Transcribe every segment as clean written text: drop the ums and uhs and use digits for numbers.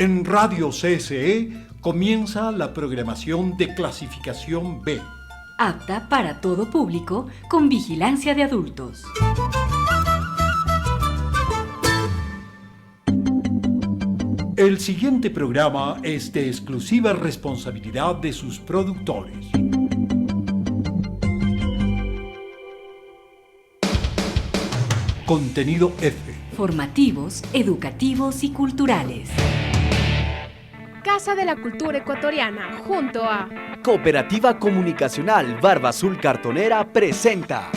En Radio CSE comienza la programación de clasificación B. Apta para todo público con vigilancia de adultos. El siguiente programa es de exclusiva responsabilidad de sus productores. Contenido F. Formativos, educativos y culturales. Casa de la Cultura Ecuatoriana, junto a Cooperativa Comunicacional Barba Azul Cartonera presenta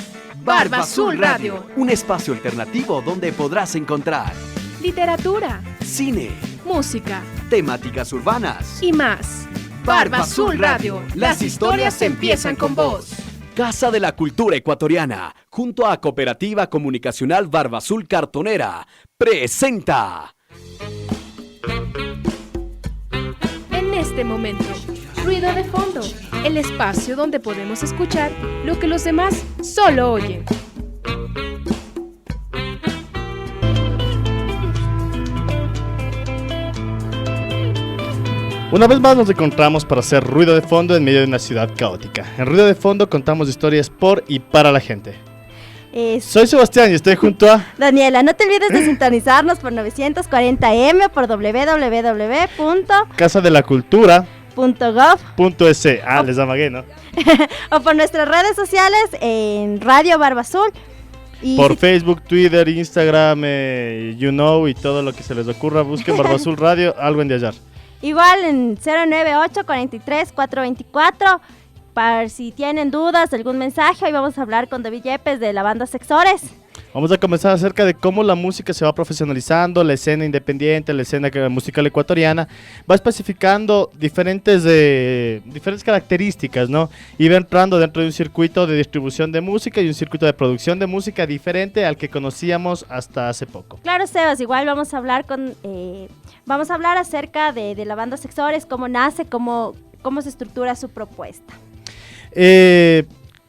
Barba Azul Radio, un espacio alternativo donde podrás encontrar literatura, cine, música, temáticas urbanas y más. Barba Azul Radio, las historias empiezan con vos. Casa de la Cultura Ecuatoriana, junto a Cooperativa Comunicacional Barba Azul Cartonera, presenta. En este momento, ruido de fondo, el espacio donde podemos escuchar lo que los demás solo oyen. Una vez más nos encontramos para hacer ruido de fondo en medio de una ciudad caótica. En ruido de fondo contamos historias por y para la gente. Soy Sebastián y estoy junto a Daniela. No te olvides de sintonizarnos por 940M, por www.casadelacultura.gov.es. Les amagué, ¿no? O por nuestras redes sociales en Radio Barba Azul. Y por Facebook, Twitter, Instagram, y todo lo que se les ocurra. Busquen Barba Azul Radio, algo en de hallar. Igual en 098-43-424, para si tienen dudas, algún mensaje. Hoy vamos a hablar con David Yepes de la banda Sexores. Vamos a comenzar acerca de cómo la música se va profesionalizando, la escena independiente, la escena musical ecuatoriana, va especificando diferentes características, ¿no? Y va entrando dentro de un circuito de distribución de música y un circuito de producción de música diferente al que conocíamos hasta hace poco. Claro, Sebas, igual vamos a hablar acerca de la banda Sexores, cómo nace, cómo se estructura su propuesta.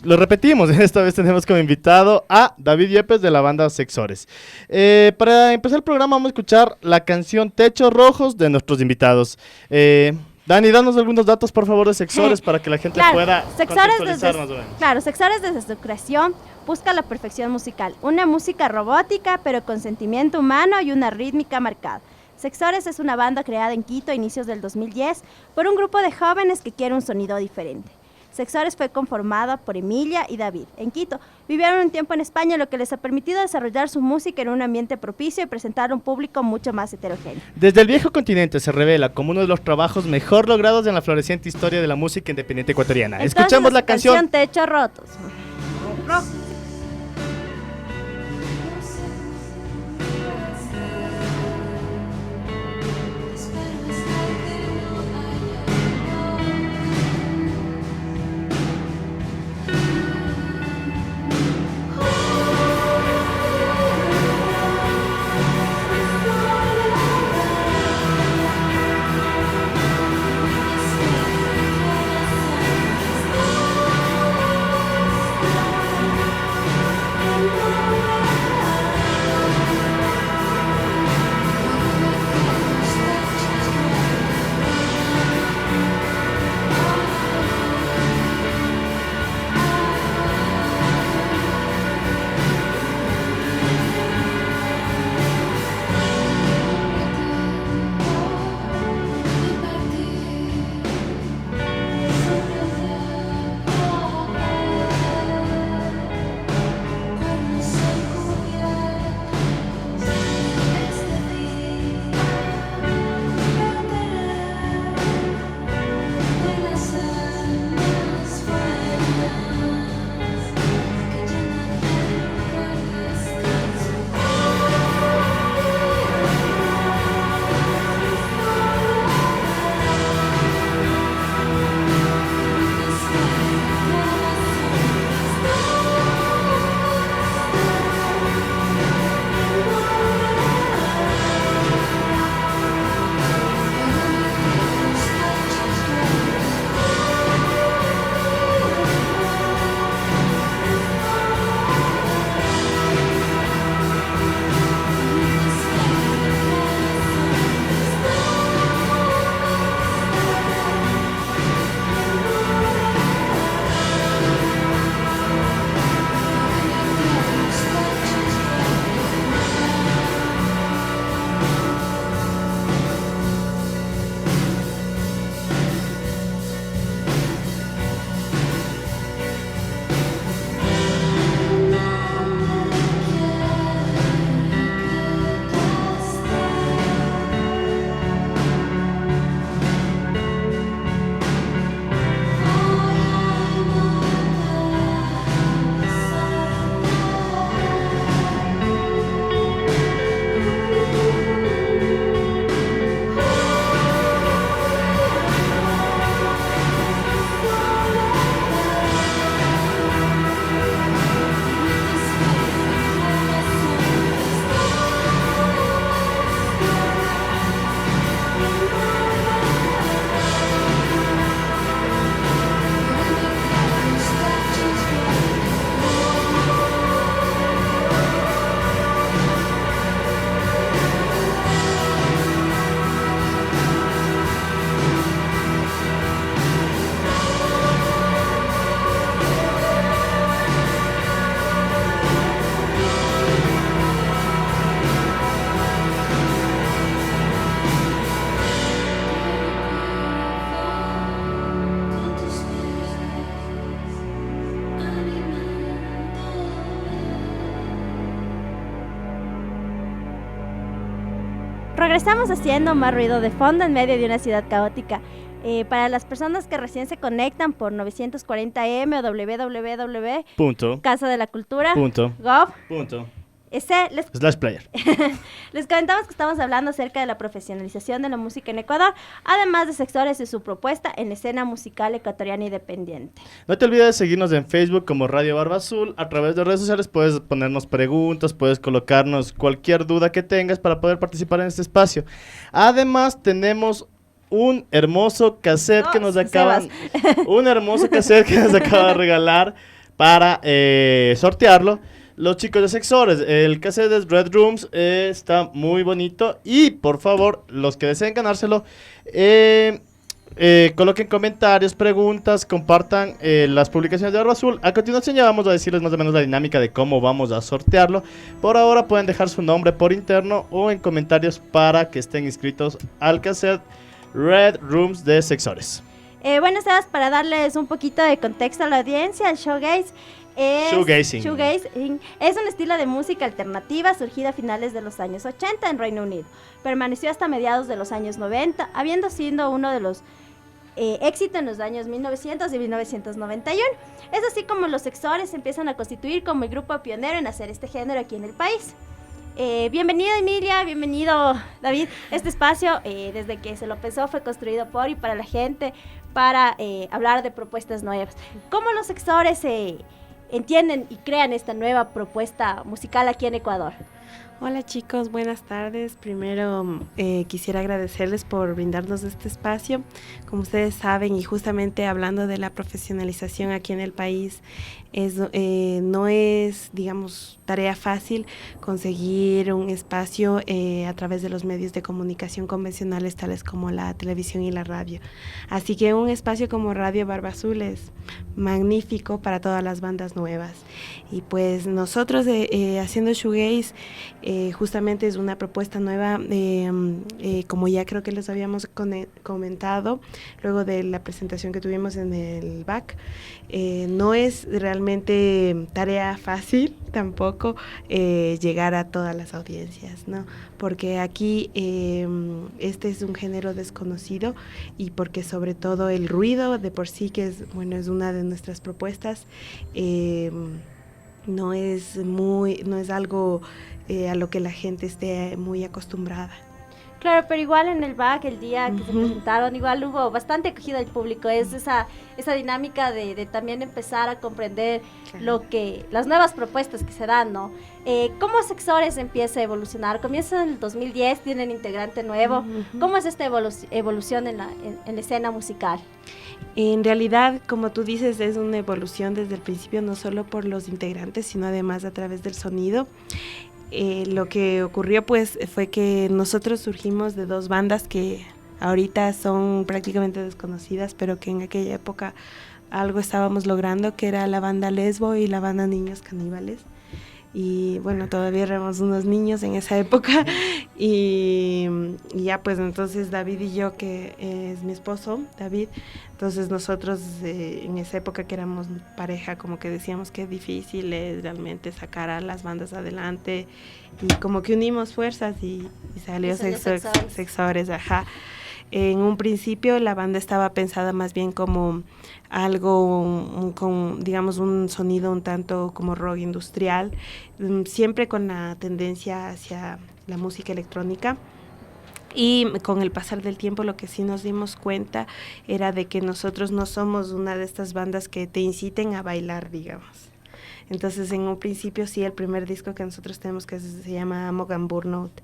Lo repetimos, esta vez tenemos como invitado a David Yepes de la banda Sexores. Para empezar el programa vamos a escuchar la canción Techos Rojos de nuestros invitados. Dani, danos algunos datos por favor de Sexores para que la gente pueda contextualizar más o menos. Claro, Sexores desde su creación busca la perfección musical, una música robótica pero con sentimiento humano y una rítmica marcada. Sexores es una banda creada en Quito a inicios del 2010 por un grupo de jóvenes que quiere un sonido diferente. Sexores fue conformada por Emilia y David en Quito. Vivieron un tiempo en España, lo que les ha permitido desarrollar su música en un ambiente propicio y presentar a un público mucho más heterogéneo. Desde el viejo continente se revela como uno de los trabajos mejor logrados en la floreciente historia de la música independiente ecuatoriana. Entonces, escuchamos la canción Techos Rotos. Progresamos haciendo más ruido de fondo en medio de una ciudad caótica. Para las personas que recién se conectan por 940M o www.casadelacultura.gov, /player. Les comentamos que estamos hablando acerca de la profesionalización de la música en Ecuador, además de sectores de su propuesta en la escena musical ecuatoriana independiente. No te olvides de seguirnos en Facebook como Radio Barba Azul. A través de redes sociales puedes ponernos preguntas, puedes colocarnos cualquier duda que tengas para poder participar en este espacio. Además, tenemos un hermoso cassette que nos acaban de regalar para sortearlo los chicos de Sexores. El cassette es Red Rooms, está muy bonito y por favor, los que deseen ganárselo, coloquen comentarios, preguntas, compartan las publicaciones de Barba Azul. A continuación ya vamos a decirles más o menos la dinámica de cómo vamos a sortearlo. Por ahora pueden dejar su nombre por interno o en comentarios para que estén inscritos al cassette Red Rooms de Sexores. Bueno, Sebas, para darles un poquito de contexto a la audiencia, el shoegazing es un estilo de música alternativa surgida a finales de los años 80 en Reino Unido. Permaneció hasta mediados de los años 90, habiendo sido uno de los éxitos en los años 1900 y 1991. Es así como los Sexores empiezan a constituir como el grupo pionero en hacer este género aquí en el país. Bienvenida Emilia, bienvenido David. Este espacio, desde que se lo pensó, fue construido por y para la gente, para hablar de propuestas nuevas. ¿Cómo los Sexores entienden y crean esta nueva propuesta musical aquí en Ecuador? Hola chicos, buenas tardes. Primero quisiera agradecerles por brindarnos este espacio. Como ustedes saben, y justamente hablando de la profesionalización aquí en el país, no es, digamos, tarea fácil conseguir un espacio a través de los medios de comunicación convencionales tales como la televisión y la radio. Así que un espacio como Radio Barba Azul es magnífico para todas las bandas nuevas. Y pues nosotros haciendo shoegaze justamente es una propuesta nueva, como ya creo que les habíamos comentado luego de la presentación que tuvimos en el BAC. No es realmente tarea fácil tampoco llegar a todas las audiencias, ¿no? Porque aquí este es un género desconocido y porque sobre todo el ruido de por sí, que es una de nuestras propuestas, no es algo a lo que la gente esté muy acostumbrada. Claro, pero igual en el BAC, el día que se presentaron, igual hubo bastante acogida del público. Es esa dinámica de también empezar a comprender las nuevas propuestas que se dan, ¿no? ¿Cómo Sexores empieza a evolucionar? Comienza en el 2010, tienen integrante nuevo. ¿Cómo es esta evolución en la escena musical? En realidad, como tú dices, es una evolución desde el principio, no solo por los integrantes, sino además a través del sonido. Lo que ocurrió pues fue que nosotros surgimos de dos bandas que ahorita son prácticamente desconocidas, pero que en aquella época algo estábamos logrando, que era la banda Lesbo y la banda Niños Caníbales. Y bueno, todavía éramos unos niños en esa época y ya pues entonces David y yo, que es mi esposo, David, entonces nosotros en esa época que éramos pareja, como que decíamos que es difícil realmente sacar a las bandas adelante y como que unimos fuerzas y salió Sexores, ajá. En un principio la banda estaba pensada más bien como algo con, digamos, un sonido un tanto como rock industrial, siempre con la tendencia hacia la música electrónica. Y con el pasar del tiempo lo que sí nos dimos cuenta era de que nosotros no somos una de estas bandas que te inciten a bailar, digamos. Entonces en un principio sí, el primer disco que nosotros tenemos, que se llama Amok and Burnout,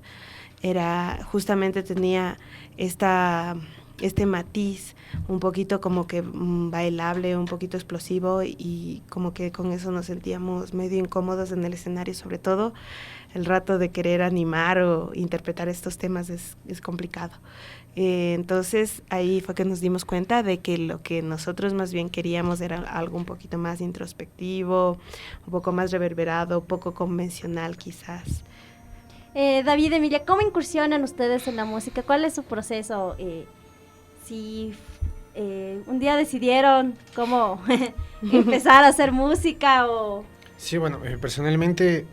justamente tenía este matiz un poquito como que bailable, un poquito explosivo, y como que con eso nos sentíamos medio incómodos en el escenario, sobre todo el rato de querer animar o interpretar estos temas es complicado. Entonces ahí fue que nos dimos cuenta de que lo que nosotros más bien queríamos era algo un poquito más introspectivo, un poco más reverberado, poco convencional quizás. David, Emilia, ¿cómo incursionan ustedes en la música? ¿Cuál es su proceso? Si un día decidieron cómo empezar a hacer música o... Sí, bueno, personalmente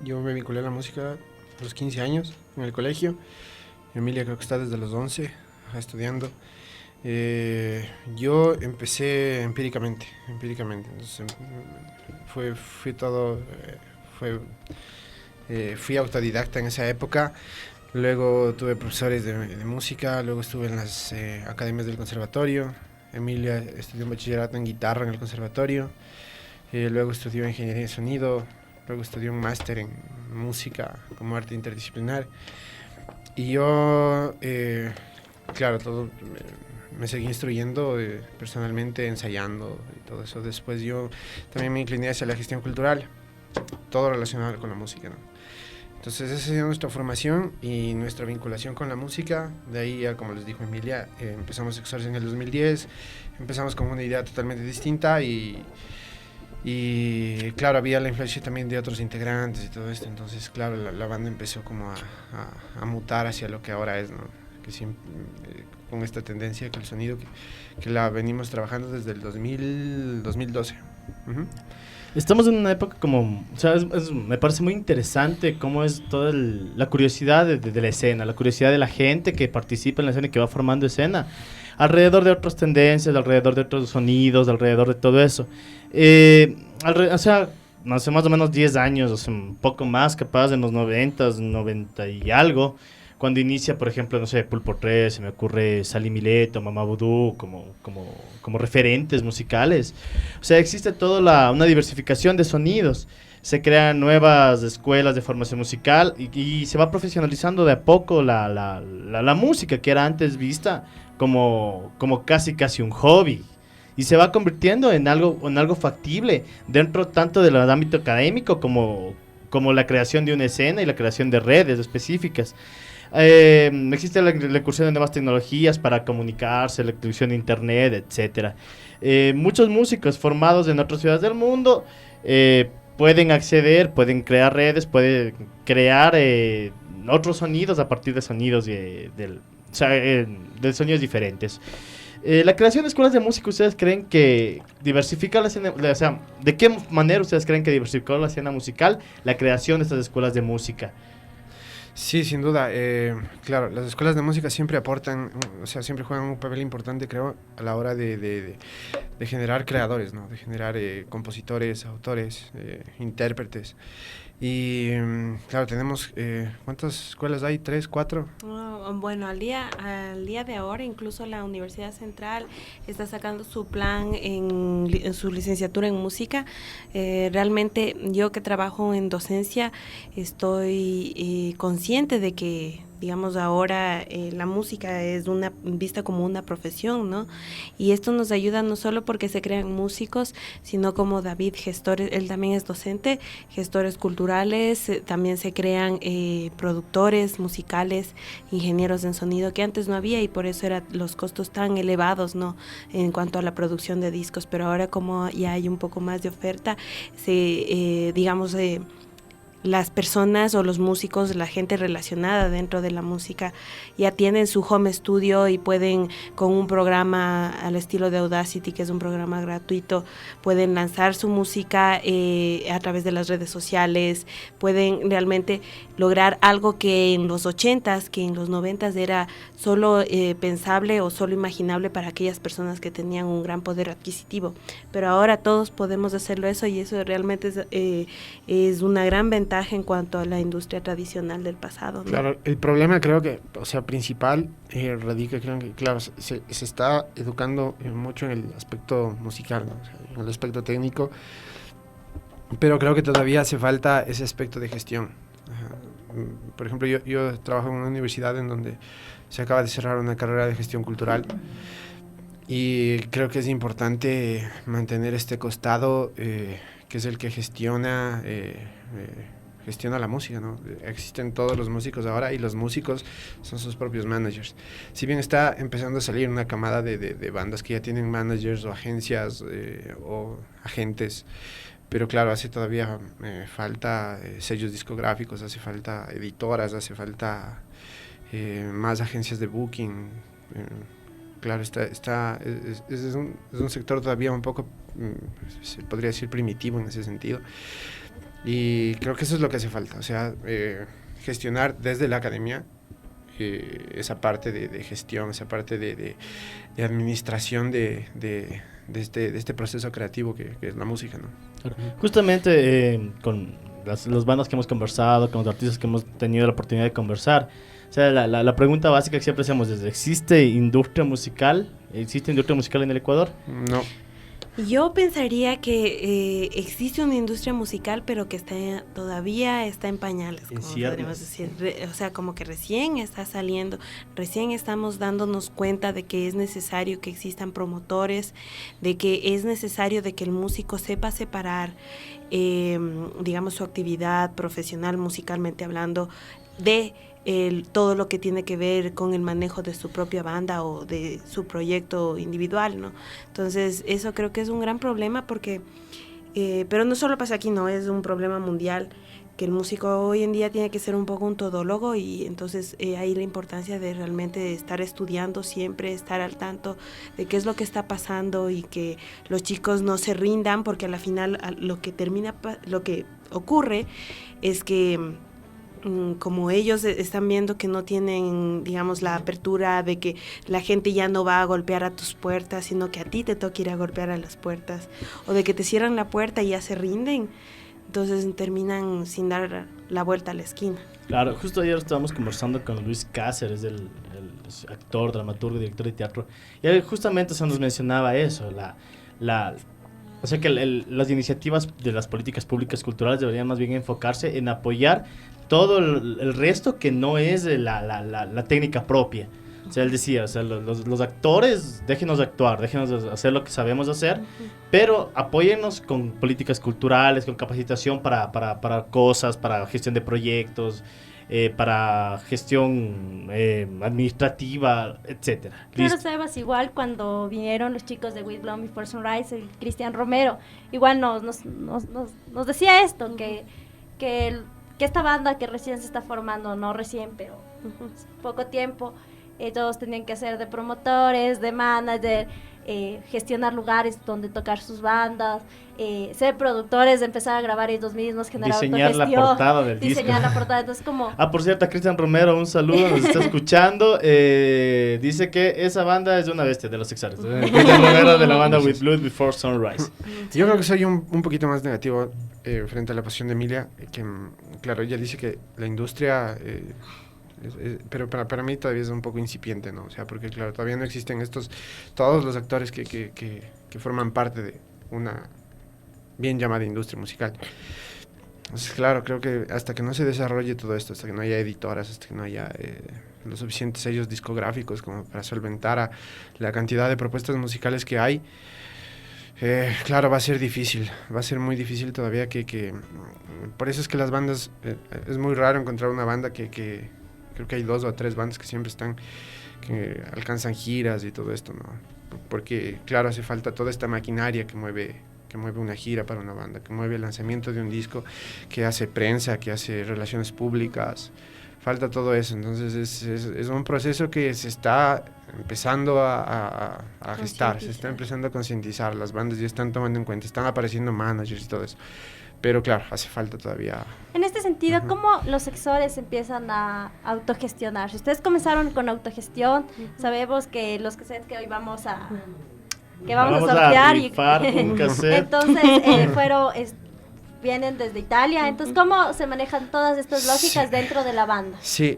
yo me vinculé a la música los 15 años en el colegio. Emilia creo que está desde los 11 estudiando. Yo empecé empíricamente. Entonces, fui autodidacta en esa época. Luego tuve profesores de música, luego estuve en las academias del conservatorio. Emilia estudió un bachillerato en guitarra en el conservatorio. Luego estudió ingeniería de sonido. Luego estudió un máster en música como arte interdisciplinar. Y yo, claro, me seguí instruyendo personalmente, ensayando y todo eso. Después yo también me incliné hacia la gestión cultural, todo relacionado con la música, ¿no? Entonces esa ha sido nuestra formación y nuestra vinculación con la música. De ahí ya, como les dijo Emilia, empezamos Sexores en el 2010, empezamos con una idea totalmente distinta y claro, había la influencia también de otros integrantes y todo esto. Entonces, claro, la banda empezó como a mutar hacia lo que ahora es, ¿no? Que siempre, con esta tendencia que el sonido que la venimos trabajando desde el 2012. Uh-huh. Estamos en una época como, o sea, me parece muy interesante cómo es toda la curiosidad de la escena, la curiosidad de la gente que participa en la escena y que va formando escena, alrededor de otras tendencias, alrededor de otros sonidos, alrededor de todo eso. O sea, hace más o menos 10 años, o sea, un poco más capaz, en los 90 y algo, cuando inicia, por ejemplo, no sé, Pulpo 3, se me ocurre Sally Mileto, Mamá Vudú, como referentes musicales. O sea, existe toda una diversificación de sonidos. Se crean nuevas escuelas de formación musical y se va profesionalizando de a poco la música que era antes vista como casi un hobby. Y se va convirtiendo en algo factible dentro tanto del ámbito académico como la creación de una escena y la creación de redes específicas. Existe la incursión de nuevas tecnologías para comunicarse, la inclusión de internet, etcétera. Muchos músicos formados en otras ciudades del mundo pueden acceder, pueden crear redes, pueden crear otros sonidos a partir de sonidos de sonidos diferentes. La creación de escuelas de música, ¿ustedes creen que diversifica la escena? O sea, ¿de qué manera ustedes creen que diversificó la escena musical la creación de estas escuelas de música? Sí, sin duda. Claro, las escuelas de música siempre aportan, o sea, siempre juegan un papel importante, creo, a la hora de generar creadores, ¿no? De generar compositores, autores, intérpretes. Y claro, tenemos, ¿cuántas escuelas hay? ¿3, 4? Bueno, al día de ahora, incluso la Universidad Central está sacando su plan en su licenciatura en música. Realmente yo que trabajo en docencia estoy consciente de que, digamos, ahora la música es vista como una profesión, ¿no? Y esto nos ayuda no solo porque se crean músicos, sino como David, gestores, él también es docente, gestores culturales, también se crean productores musicales, ingenieros en sonido, que antes no había y por eso eran los costos tan elevados, ¿no? En cuanto a la producción de discos, pero ahora como ya hay un poco más de oferta, las personas o los músicos, la gente relacionada dentro de la música ya tienen su home studio y pueden, con un programa al estilo de Audacity, que es un programa gratuito, pueden lanzar su música a través de las redes sociales, pueden realmente lograr algo que en los 80s, que en los 90s era solo pensable o solo imaginable para aquellas personas que tenían un gran poder adquisitivo, pero ahora todos podemos hacerlo eso y eso realmente es una gran ventaja en cuanto a la industria tradicional del pasado, ¿no? Claro, el problema creo que, o sea, principal radica, creo que, claro, se está educando mucho en el aspecto musical, ¿no? O sea, en el aspecto técnico, pero creo que todavía hace falta ese aspecto de gestión. Por ejemplo, yo trabajo en una universidad en donde se acaba de cerrar una carrera de gestión cultural y creo que es importante mantener este costado que es el que gestiona la música, ¿no? Existen todos los músicos ahora y los músicos son sus propios managers. Si bien está empezando a salir una camada de bandas que ya tienen managers o agencias o agentes, pero claro, hace todavía falta sellos discográficos, hace falta editoras, hace falta más agencias de booking. Claro, es un sector todavía un poco, se podría decir, primitivo en ese sentido. Y creo que eso es lo que hace falta, o sea, gestionar desde la academia esa parte de gestión, esa parte de administración de este proceso creativo que es la música, ¿no? Justamente con las bandas que hemos conversado, con los artistas que hemos tenido la oportunidad de conversar, o sea, la pregunta básica que siempre hacemos es, ¿existe industria musical? ¿Existe industria musical en el Ecuador? No. Yo pensaría que existe una industria musical, pero que todavía está en pañales, como podríamos decir. O sea, como que recién está saliendo, recién estamos dándonos cuenta de que es necesario que existan promotores, de que es necesario de que el músico sepa separar, digamos, su actividad profesional musicalmente hablando de todo lo que tiene que ver con el manejo de su propia banda o de su proyecto individual, ¿no? Entonces, eso creo que es un gran problema porque, pero no solo pasa aquí, no, es un problema mundial, que el músico hoy en día tiene que ser un poco un todólogo y entonces hay la importancia de realmente estar estudiando siempre, estar al tanto de qué es lo que está pasando y que los chicos no se rindan porque a la final lo que ocurre es que como ellos están viendo que no tienen, digamos, la apertura de que la gente ya no va a golpear a tus puertas, sino que a ti te toca ir a golpear a las puertas, o de que te cierran la puerta y ya se rinden, entonces terminan sin dar la vuelta a la esquina. Claro, justo ayer estábamos conversando con Luis Cáceres, el actor, dramaturgo, director de teatro, y él justamente se nos mencionaba eso, o sea que las iniciativas de las políticas públicas culturales deberían más bien enfocarse en apoyar todo el resto que no es la técnica propia. O sea, él decía, o sea, los actores, déjenos actuar, déjenos hacer lo que sabemos hacer, pero apóyennos con políticas culturales, con capacitación para cosas, para gestión de proyectos, para gestión administrativa, etcétera. Claro, Sebas, igual cuando vinieron los chicos de With Bloom Before Sunrise, el Cristian Romero, igual nos decía esto, que esta banda que recién se está formando, no recién, pero poco tiempo, todos tenían que ser de promotores, de manager, gestionar lugares donde tocar sus bandas, ser productores, empezar a grabar ellos mismos, generar diseñar la portada del disco. Diseñar la portada, entonces como... por cierto, a Cristian Romero, un saludo, nos está escuchando, dice que esa banda es una bestia de los sexuales. Cristian Romero de la banda With Blood Before Sunrise. Yo creo que soy un poquito más negativo frente a la posición de Emilia, que claro, ella dice que la industria... pero para mí todavía es un poco incipiente, ¿no? O sea, porque claro, todavía no existen todos los actores que forman parte de una bien llamada industria musical. Entonces, claro, creo que hasta que no se desarrolle todo esto, hasta que no haya editoras, hasta que no haya los suficientes sellos discográficos como para solventar a la cantidad de propuestas musicales que hay, claro, va a ser difícil, va a ser muy difícil todavía por eso es que las bandas, es muy raro encontrar una banda que creo que hay 2 o 3 bandas que siempre que alcanzan giras y todo esto, ¿no? Porque, claro, hace falta toda esta maquinaria que mueve una gira para una banda, que mueve el lanzamiento de un disco, que hace prensa, que hace relaciones públicas. Falta todo eso, entonces es un proceso que se está empezando a gestar, se está empezando a concientizar, las bandas ya están tomando en cuenta, están apareciendo managers y todo eso. Pero claro, hace falta todavía... En este sentido, ¿cómo los sexores empiezan a autogestionarse? Ustedes comenzaron con autogestión, sabemos que los cassettes que hoy vamos a sortear un cassette. Entonces vienen desde Italia, entonces ¿cómo se manejan todas estas lógicas dentro de la banda? Sí,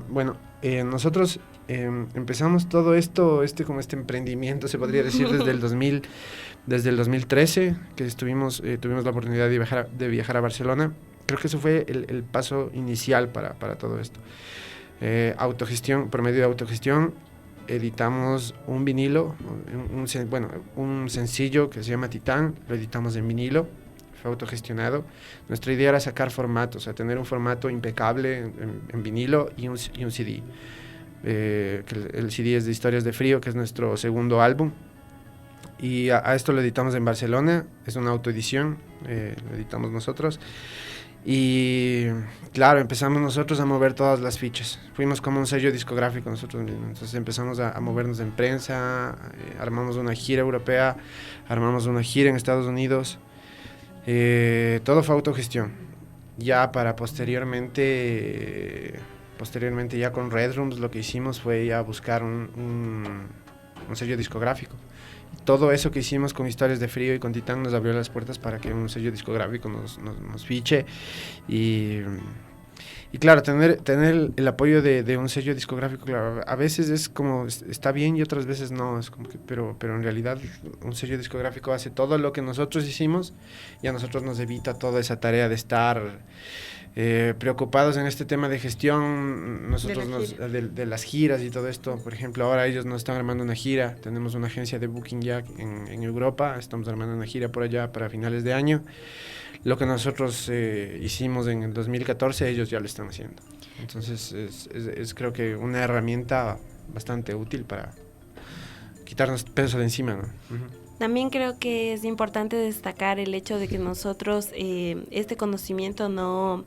bueno, nosotros empezamos todo esto, como este emprendimiento, se podría decir, desde el 2013, que tuvimos la oportunidad de viajar a Barcelona. Creo que eso fue el paso inicial para todo esto. Autogestión, por medio de autogestión, editamos un vinilo, un sencillo que se llama Titán, lo editamos en vinilo, fue autogestionado. Nuestra idea era sacar formatos, o sea, tener un formato impecable en vinilo y un CD. Que el CD es de Historias de Frío, que es nuestro segundo álbum. Y a esto lo editamos en Barcelona, es una autoedición, lo editamos nosotros. Y claro, empezamos nosotros a mover todas las fichas. Fuimos como un sello discográfico nosotros mismos. Entonces empezamos a movernos en prensa, armamos una gira europea, armamos una gira en Estados Unidos. Todo fue autogestión. ya para posteriormente ya con Red Rooms lo que hicimos fue ya buscar un sello discográfico. Todo eso que hicimos con Historias de Frío y con Titán nos abrió las puertas para que un sello discográfico nos fiche y claro, tener el apoyo de un sello discográfico, claro, a veces es como, está bien y otras veces no, es como que, pero en realidad un sello discográfico hace todo lo que nosotros hicimos y a nosotros nos evita toda esa tarea de estar preocupados en este tema de gestión, nosotros de las giras y todo esto. Por ejemplo, ahora ellos nos están armando una gira, tenemos una agencia de booking ya en Europa, estamos armando una gira por allá para finales de año. Lo que nosotros hicimos en el 2014, ellos ya lo están haciendo. Entonces es creo que una herramienta bastante útil para quitarnos peso de encima, ¿no? Uh-huh. También creo que es importante destacar el hecho de que nosotros, este conocimiento no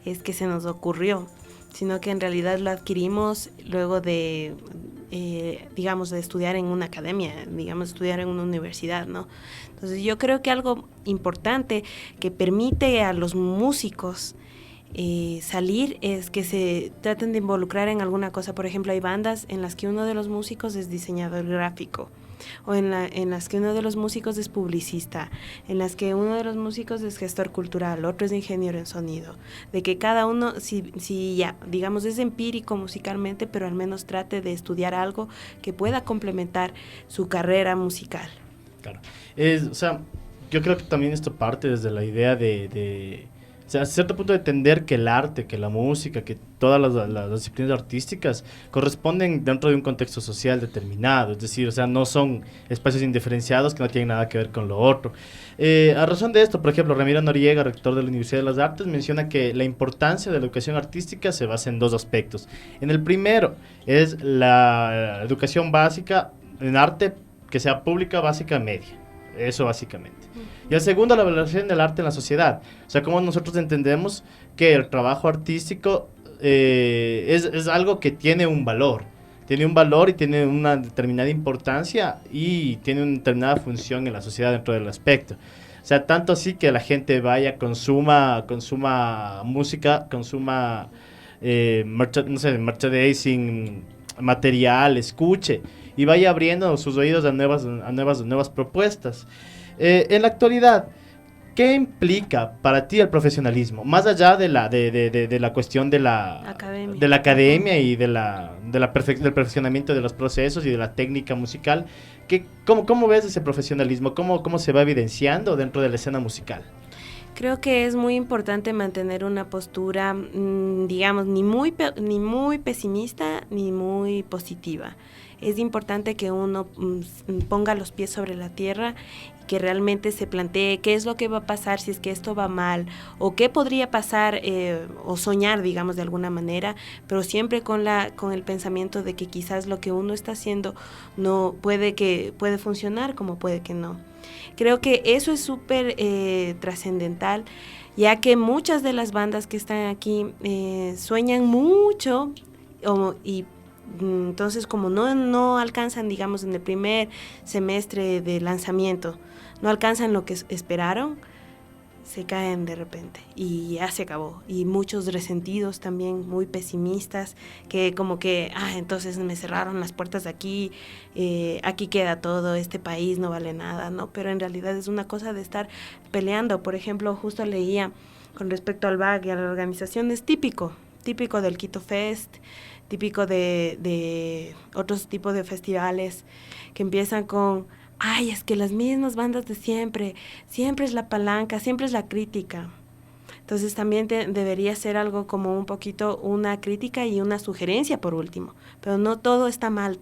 es que se nos ocurrió, sino que en realidad lo adquirimos luego de, digamos, de estudiar en una academia, digamos, estudiar en una universidad, ¿no? Entonces yo creo que algo importante que permite a los músicos salir es que se traten de involucrar en alguna cosa. Por ejemplo, hay bandas en las que uno de los músicos es diseñador gráfico, o en las que uno de los músicos es publicista, en las que uno de los músicos es gestor cultural, otro es ingeniero en sonido, de que cada uno, si ya, digamos, es empírico musicalmente, pero al menos trate de estudiar algo que pueda complementar su carrera musical. Claro. O sea, yo creo que también esto parte desde la idea de o sea, a cierto punto de entender que el arte, que la música, que todas las disciplinas artísticas corresponden dentro de un contexto social determinado, es decir, o sea, no son espacios indiferenciados que no tienen nada que ver con lo otro. A razón de esto, por ejemplo, Ramiro Noriega, rector de la Universidad de las Artes, menciona que la importancia de la educación artística se basa en dos aspectos. En el primero es la educación básica en arte, que sea pública, básica, media. Eso básicamente. Y el segundo, la valoración del arte en la sociedad. O sea, cómo nosotros entendemos que el trabajo artístico es algo que tiene un valor. Tiene un valor y tiene una determinada importancia y tiene una determinada función en la sociedad dentro del aspecto. O sea, tanto así que la gente vaya, consuma música, consuma merchandising, material, escuche y vaya abriendo sus oídos a nuevas propuestas. En la actualidad, ¿qué implica para ti el profesionalismo? Más allá de la cuestión de la academia y del perfeccionamiento de los procesos y de la técnica musical, ¿cómo ves ese profesionalismo? ¿Cómo se va evidenciando dentro de la escena musical? Creo que es muy importante mantener una postura, digamos, ni muy pesimista ni muy positiva. Es importante que uno ponga los pies sobre la tierra y que realmente se plantee qué es lo que va a pasar si es que esto va mal o qué podría pasar o soñar, digamos, de alguna manera, pero siempre con el pensamiento de que quizás lo que uno está haciendo no puede funcionar como puede que no. Creo que eso es súper trascendental, ya que muchas de las bandas que están aquí sueñan mucho y entonces como no alcanzan, digamos, en el primer semestre de lanzamiento, no alcanzan lo que esperaron, se caen de repente y ya se acabó. Y muchos resentidos también, muy pesimistas, que como que, entonces me cerraron las puertas de aquí, aquí queda todo, este país no vale nada, ¿no? Pero en realidad es una cosa de estar peleando. Por ejemplo, justo leía con respecto al BAG y a la organización, es típico del Quito Fest, típico de otros tipos de festivales que empiezan con, es que las mismas bandas de siempre es la palanca, siempre es la crítica. Entonces también debería ser algo como un poquito una crítica y una sugerencia por último, pero no todo está mal,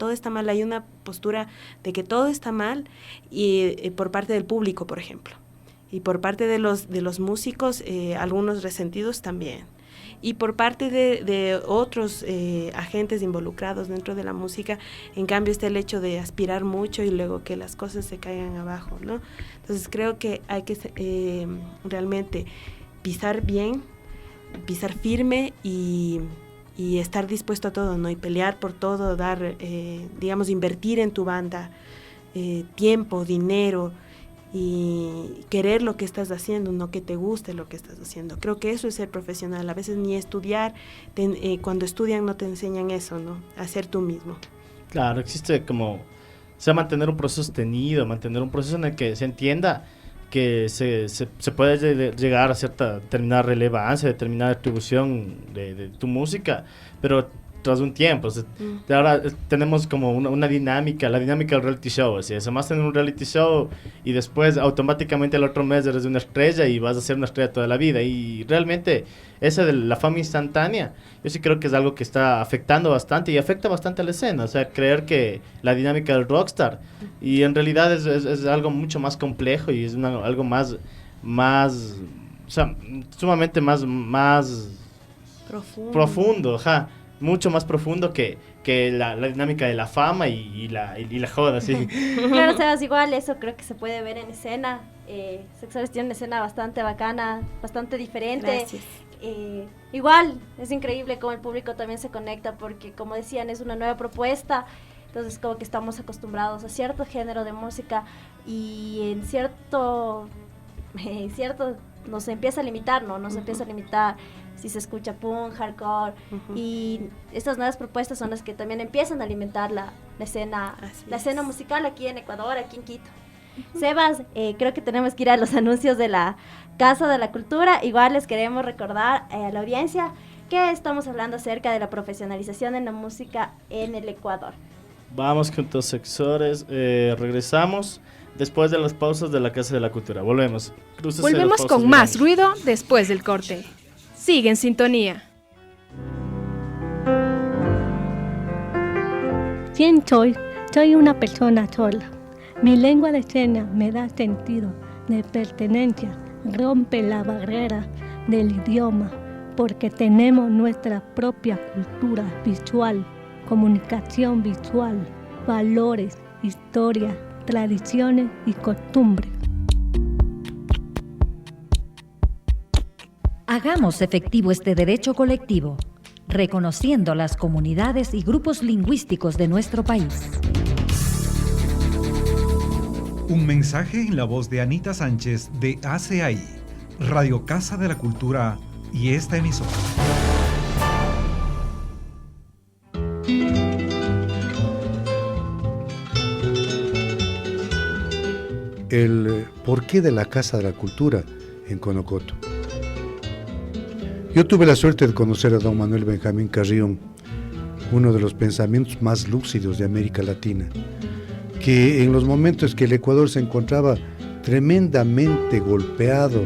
hay una postura de que todo está mal y por parte del público, por ejemplo, y por parte de los músicos, algunos resentidos también. Y por parte de otros agentes involucrados dentro de la música, en cambio está el hecho de aspirar mucho y luego que las cosas se caigan abajo, ¿no? Entonces creo que hay que realmente pisar bien, pisar firme y estar dispuesto a todo, ¿no? Y pelear por todo, dar, digamos, invertir en tu banda tiempo, dinero y querer lo que estás haciendo, no que te guste lo que estás haciendo. Creo que eso es ser profesional. A veces ni estudiar, cuando estudian no te enseñan eso, ¿no? A ser tú mismo. Claro, existe como, o sea, mantener un proceso sostenido, mantener un proceso en el que se entienda que se puede llegar a cierta determinada relevancia, determinada distribución de tu música, pero tras un tiempo. O sea, ahora tenemos como una dinámica, la dinámica del reality show, así, es más tener un reality show y después automáticamente el otro mes eres una estrella y vas a ser una estrella toda la vida, y realmente esa de la fama instantánea, yo sí creo que es algo que está afectando bastante y afecta bastante a la escena. O sea, creer que la dinámica del rockstar, y en realidad es algo mucho más complejo y es algo más, o sea, sumamente más profundo, ajá. Mucho más profundo que la dinámica de la fama y la joda, sí. Claro, Sebas, igual eso creo que se puede ver en escena. Sexores tiene una escena bastante bacana, bastante diferente. Gracias. Igual, es increíble cómo el público también se conecta, porque como decían, es una nueva propuesta. Entonces como que estamos acostumbrados a cierto género de música y en cierto nos empieza a limitar, ¿no? Nos empieza a limitar si se escucha punk, hardcore, y estas nuevas propuestas son las que también empiezan a alimentar la escena musical aquí en Ecuador, aquí en Quito. Sebas, creo que tenemos que ir a los anuncios de la Casa de la Cultura. Igual les queremos recordar a la audiencia que estamos hablando acerca de la profesionalización en la música en el Ecuador. Vamos con tus sexores, regresamos después de las pausas de la Casa de la Cultura. Volvemos con más ruido después del corte. Sigue en sintonía. ¿Quién soy? Soy una persona sola. Mi lengua de señas me da sentido de pertenencia, rompe la barrera del idioma, porque tenemos nuestra propia cultura visual, comunicación visual, valores, historia, tradiciones y costumbres. Hagamos efectivo este derecho colectivo, reconociendo las comunidades y grupos lingüísticos de nuestro país. Un mensaje en la voz de Anita Sánchez de ACAI, Radio Casa de la Cultura y esta emisora. El porqué de la Casa de la Cultura en Conocoto. Yo tuve la suerte de conocer a don Manuel Benjamín Carrión, uno de los pensamientos más lúcidos de América Latina, que en los momentos que el Ecuador se encontraba tremendamente golpeado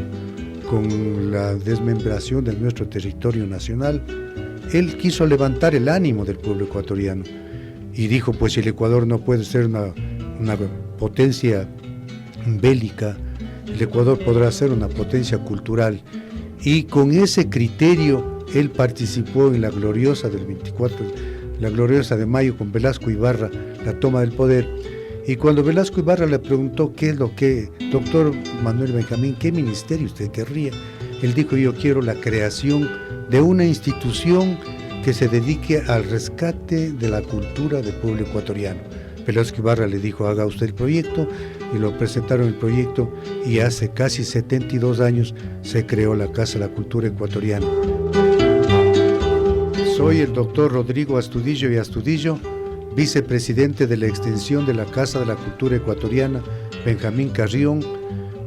con la desmembración de nuestro territorio nacional, él quiso levantar el ánimo del pueblo ecuatoriano y dijo, pues si el Ecuador no puede ser una potencia bélica, el Ecuador podrá ser una potencia cultural. Y con ese criterio él participó en la gloriosa del 24, la gloriosa de mayo con Velasco Ibarra, la toma del poder. Y cuando Velasco Ibarra le preguntó qué es lo que, doctor Manuel Benjamín, ¿qué ministerio usted querría? Él dijo, yo quiero la creación de una institución que se dedique al rescate de la cultura del pueblo ecuatoriano. Velasco Ibarra le dijo, haga usted el proyecto, y lo presentaron el proyecto, y hace casi 72 años se creó la Casa de la Cultura Ecuatoriana. Soy el doctor Rodrigo Astudillo y Astudillo, vicepresidente de la extensión de la Casa de la Cultura Ecuatoriana Benjamín Carrión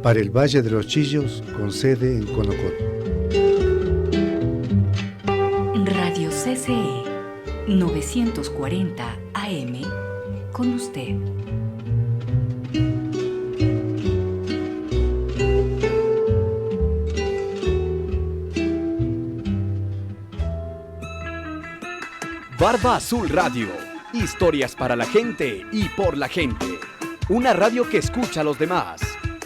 para el Valle de los Chillos, con sede en Conocoto. Radio CCE 940 AM, con usted. Barba Azul Radio, historias para la gente y por la gente. Una radio que escucha a los demás.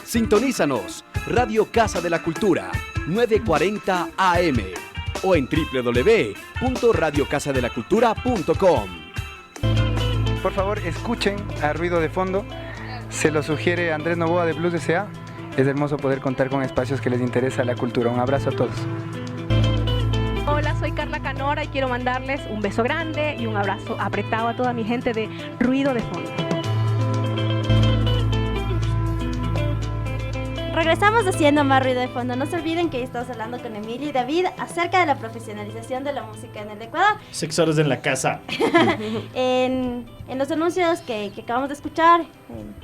Sintonízanos, Radio Casa de la Cultura, 940 AM o en www.radiocasadelacultura.com. Por favor, escuchen a Ruido de Fondo. Se lo sugiere Andrés Novoa de Blues S.A. Es hermoso poder contar con espacios que les interesa la cultura. Un abrazo a todos. Hola, soy Carla Canora y quiero mandarles un beso grande y un abrazo apretado a toda mi gente de Ruido de Fondo. Regresamos haciendo más ruido de fondo. No se olviden que hoy estamos hablando con Emilio y David acerca de la profesionalización de la música en el Ecuador. Sexores en la casa. En los anuncios que acabamos de escuchar,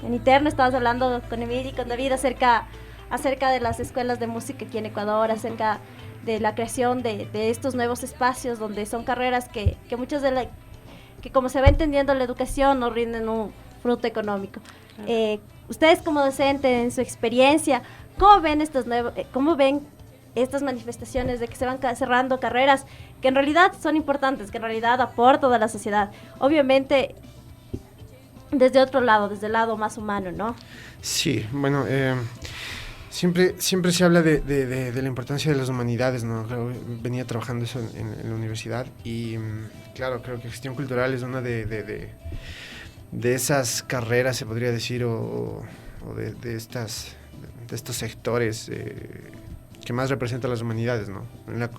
en interno estábamos hablando con Emilio y con David acerca de las escuelas de música aquí en Ecuador, acerca de la creación de estos nuevos espacios donde son carreras que muchas que como se va entendiendo la educación no rinden un fruto económico. Claro. Ustedes como docentes, en su experiencia, ¿cómo ven estas manifestaciones de que se van cerrando carreras que en realidad son importantes, que en realidad aportan a la sociedad? Obviamente, desde otro lado, desde el lado más humano, ¿no? Sí, bueno, siempre se habla de la importancia de las humanidades, ¿no? Venía trabajando eso en la universidad y, claro, creo que gestión cultural es una de esas carreras, se podría decir, o de estos sectores que más representan las humanidades, ¿no?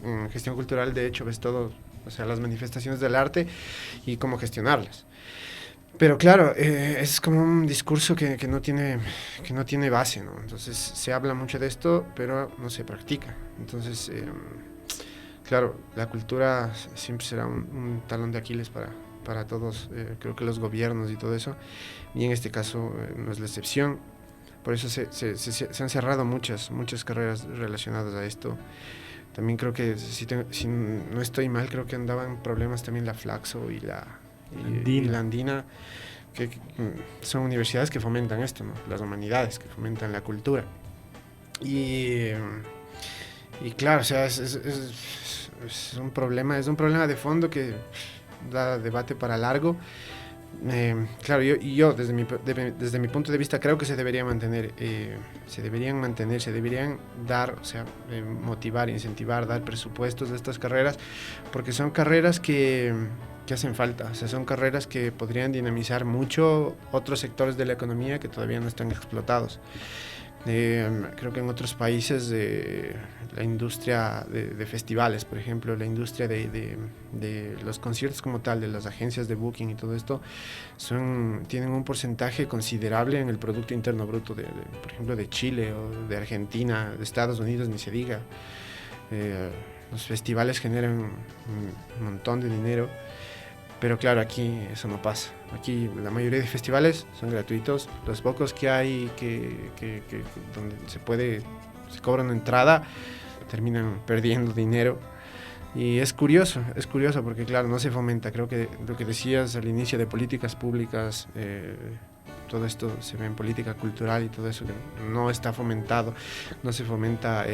En gestión cultural, de hecho, ves todo, o sea, las manifestaciones del arte y cómo gestionarlas. Pero claro, es como un discurso que no tiene base, ¿no? Entonces se habla mucho de esto, pero no se practica. Entonces, claro, la cultura siempre será un talón de Aquiles para todos, creo que los gobiernos y todo eso, y en este caso no es la excepción. Por eso se han cerrado muchas carreras relacionadas a esto. También creo que, si no estoy mal, creo que andaban problemas también la Flaxo y la Andina, que son universidades que fomentan esto, ¿no? Las humanidades, que fomentan la cultura. Y claro, o sea, es un problema de fondo que da debate para largo. Claro, yo desde mi punto de vista creo que se deberían mantener, se deberían dar, o sea, motivar, incentivar, dar presupuestos de estas carreras, porque son carreras que hacen falta, o sea, son carreras que podrían dinamizar mucho otros sectores de la economía que todavía no están explotados. Creo que en otros países la industria de festivales, por ejemplo, la industria de los conciertos como tal, de las agencias de booking y todo esto, tienen un porcentaje considerable en el Producto Interno Bruto, por ejemplo, de Chile o de Argentina, de Estados Unidos, ni se diga. Los festivales generan un montón de dinero. Pero claro, aquí eso no pasa. Aquí la mayoría de festivales son gratuitos. Los pocos que hay donde se cobra una entrada, terminan perdiendo dinero. Y es curioso porque claro, no se fomenta. Creo que lo que decías al inicio de políticas públicas, todo esto se ve en política cultural y todo eso que no está fomentado. No se fomenta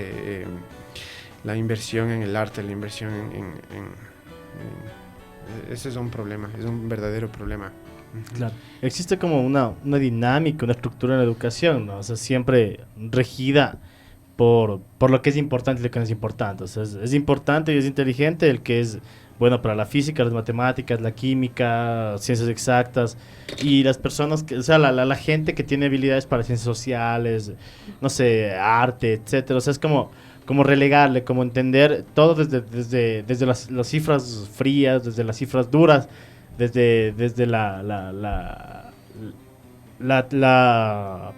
la inversión en el arte, la inversión ese es un problema, es un verdadero problema. Claro. Existe como una dinámica, una estructura en la educación, ¿no? O sea, siempre regida por lo que es importante y lo que no es importante. O sea, es importante y es inteligente el que es bueno para la física, las matemáticas, la química, ciencias exactas, y las personas, o sea, la gente que tiene habilidades para ciencias sociales, no sé, arte, etcétera. O sea, es como relegarle, como entender todo desde las cifras frías, desde las cifras duras, desde la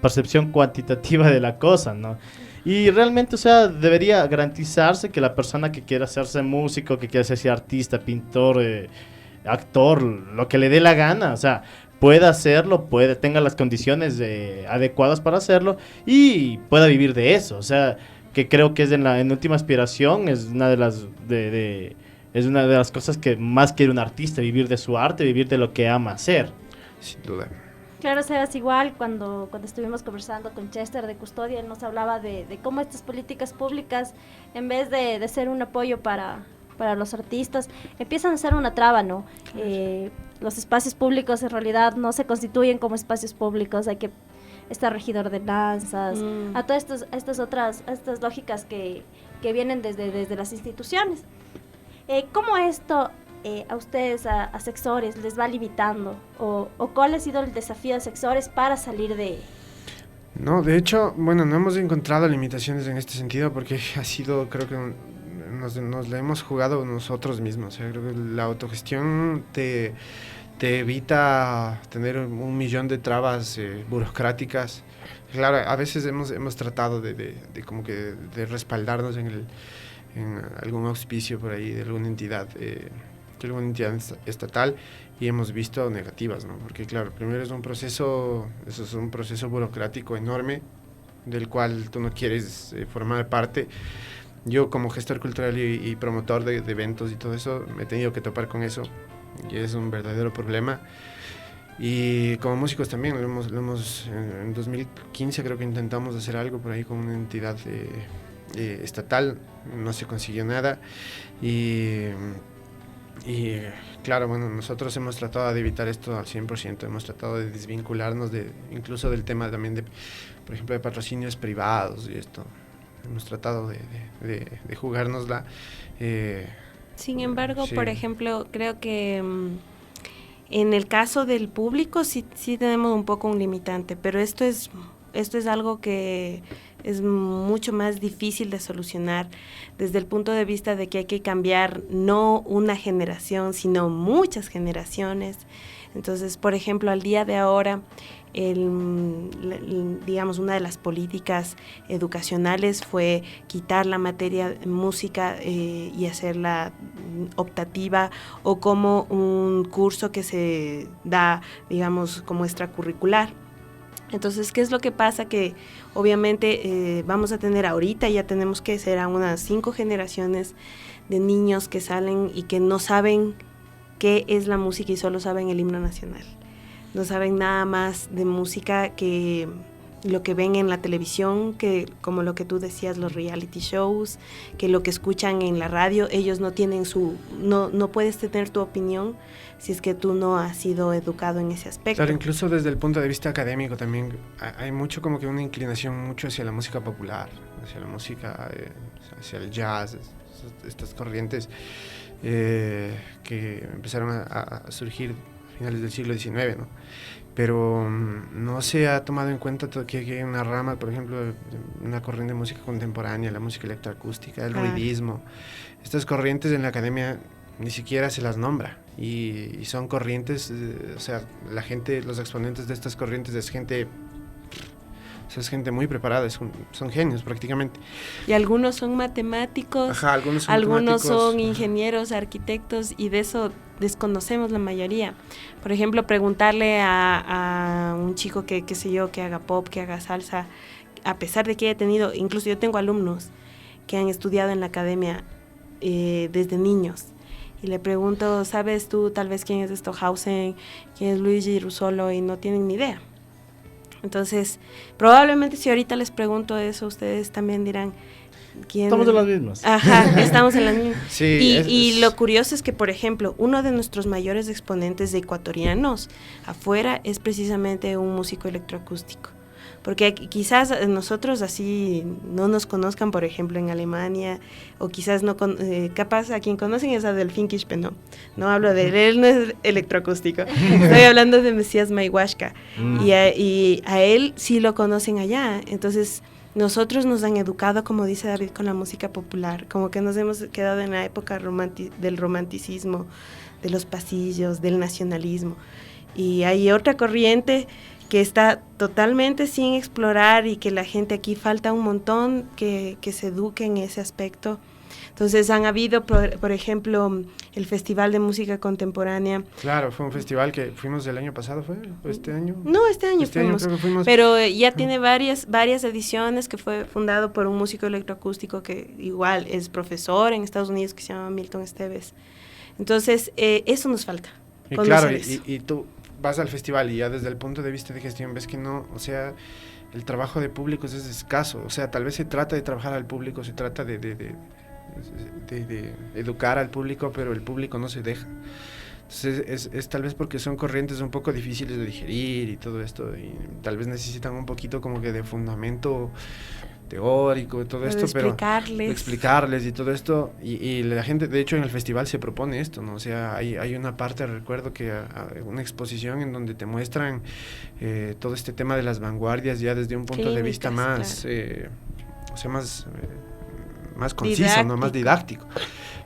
percepción cuantitativa de la cosa, ¿no? Y realmente, o sea, debería garantizarse que la persona que quiera hacerse músico, que quiera hacerse artista, pintor, actor, lo que le dé la gana, o sea, pueda hacerlo, tenga las condiciones adecuadas para hacerlo y pueda vivir de eso, o sea, que creo que es en última aspiración, es una de las cosas que más quiere un artista, vivir de su arte, vivir de lo que ama hacer. Sin duda. Claro, Sebas, igual cuando estuvimos conversando con Chester de Custodia, él nos hablaba de cómo estas políticas públicas, en vez de ser un apoyo para los artistas, empiezan a ser una traba, ¿no? Los espacios públicos en realidad no se constituyen como espacios públicos, hay que estar regidor de danzas, a todas estas lógicas que vienen desde las instituciones. ¿Cómo esto a ustedes, a Sexores, les va limitando? ¿O cuál ha sido el desafío de Sexores para salir de...? No, de hecho, bueno, no hemos encontrado limitaciones en este sentido porque ha sido, creo que nos la hemos jugado nosotros mismos. O sea, creo que la autogestión te evita tener 1 millón de trabas burocráticas Claro, a veces hemos tratado de como que de respaldarnos en algún auspicio por ahí de alguna entidad estatal, y hemos visto negativas, ¿no? Porque claro, primero es un proceso burocrático enorme del cual tú no quieres formar parte. Yo como gestor cultural y promotor de eventos y todo eso me he tenido que topar con eso, y es un verdadero problema. Y como músicos también en 2015 creo que intentamos hacer algo por ahí con una entidad estatal, no se consiguió nada, y claro, bueno, nosotros hemos tratado de evitar esto al 100%, hemos tratado de desvincularnos incluso del tema también por ejemplo, de patrocinios privados y esto, hemos tratado de jugárnosla. Sin embargo, sí. Por ejemplo, creo que en el caso del público sí tenemos un poco un limitante, pero esto es algo que es mucho más difícil de solucionar desde el punto de vista de que hay que cambiar no una generación, sino muchas generaciones. Entonces, por ejemplo, al día de ahora, digamos, una de las políticas educacionales fue quitar la materia de música y hacerla optativa o como un curso que se da, digamos, como extracurricular. Entonces, ¿qué es lo que pasa? Que obviamente vamos a tener ahorita, ya tenemos que ser a unas 5 generaciones de niños que salen y que no saben qué es la música y solo saben el himno nacional. No saben nada más de música que lo que ven en la televisión, que como lo que tú decías, los reality shows, que lo que escuchan en la radio. Ellos no tienen no puedes tener tu opinión si es que tú no has sido educado en ese aspecto. Claro, incluso desde el punto de vista académico también hay mucho como que una inclinación mucho hacia la música popular, hacia la música, hacia el jazz, estas corrientes que empezaron a surgir a finales del siglo XIX, ¿no? Pero no se ha tomado en cuenta que hay una rama, por ejemplo, una corriente de música contemporánea, la música electroacústica, el ruidismo. Estas corrientes en la academia ni siquiera se las nombra, y son corrientes, o sea, la gente, los exponentes de estas corrientes es gente muy preparada, son genios prácticamente. Y algunos son matemáticos, Ajá, algunos son ingenieros, arquitectos, y de eso desconocemos la mayoría. Por ejemplo, preguntarle a un chico que, qué sé yo, que haga pop, que haga salsa, a pesar de que haya tenido, incluso yo tengo alumnos que han estudiado en la academia desde niños, y le pregunto, ¿sabes tú tal vez quién es Stockhausen, quién es Luigi Russolo? Y no tienen ni idea. Entonces, probablemente si ahorita les pregunto eso, ustedes también dirán, ¿quién? Estamos en las mismas. Ajá, estamos en las mismas. Sí, y lo curioso es que, por ejemplo, uno de nuestros mayores exponentes de ecuatorianos afuera es precisamente un músico electroacústico. Porque quizás nosotros así no nos conozcan, por ejemplo, en Alemania, o quizás no, capaz a quien conocen es a Delfín Quispe, no hablo de él, no es electroacústico, estoy hablando de Mesías Maihuashka, y a él sí lo conocen allá. Entonces, nosotros nos han educado, como dice David, con la música popular, como que nos hemos quedado en la época del romanticismo, de los pasillos, del nacionalismo, y hay otra corriente que está totalmente sin explorar, y que la gente aquí falta un montón que se eduque en ese aspecto. Entonces han habido, por ejemplo, el Festival de Música Contemporánea. Claro, fue un festival que fuimos el año pasado, ¿fue? ¿O este año? No, este año fuimos, creo que fuimos. Pero ya tiene varias ediciones, que fue fundado por un músico electroacústico que igual es profesor en Estados Unidos, que se llama Milton Esteves. Entonces, eso nos falta. Y claro, y tú vas al festival y ya desde el punto de vista de gestión ves que no, o sea, el trabajo de públicos es escaso. O sea, tal vez se trata de trabajar al público, se trata de educar al público, pero el público no se deja. Entonces es tal vez porque son corrientes un poco difíciles de digerir y todo esto, y tal vez necesitan un poquito como que de fundamento teórico y todo esto, pero explicarles y todo esto, y la gente, de hecho, en el festival se propone esto, ¿no? O sea, hay una parte, recuerdo que una exposición en donde te muestran todo este tema de las vanguardias ya desde un punto de vista más, claro, o sea, más conciso, ¿no? Más didáctico.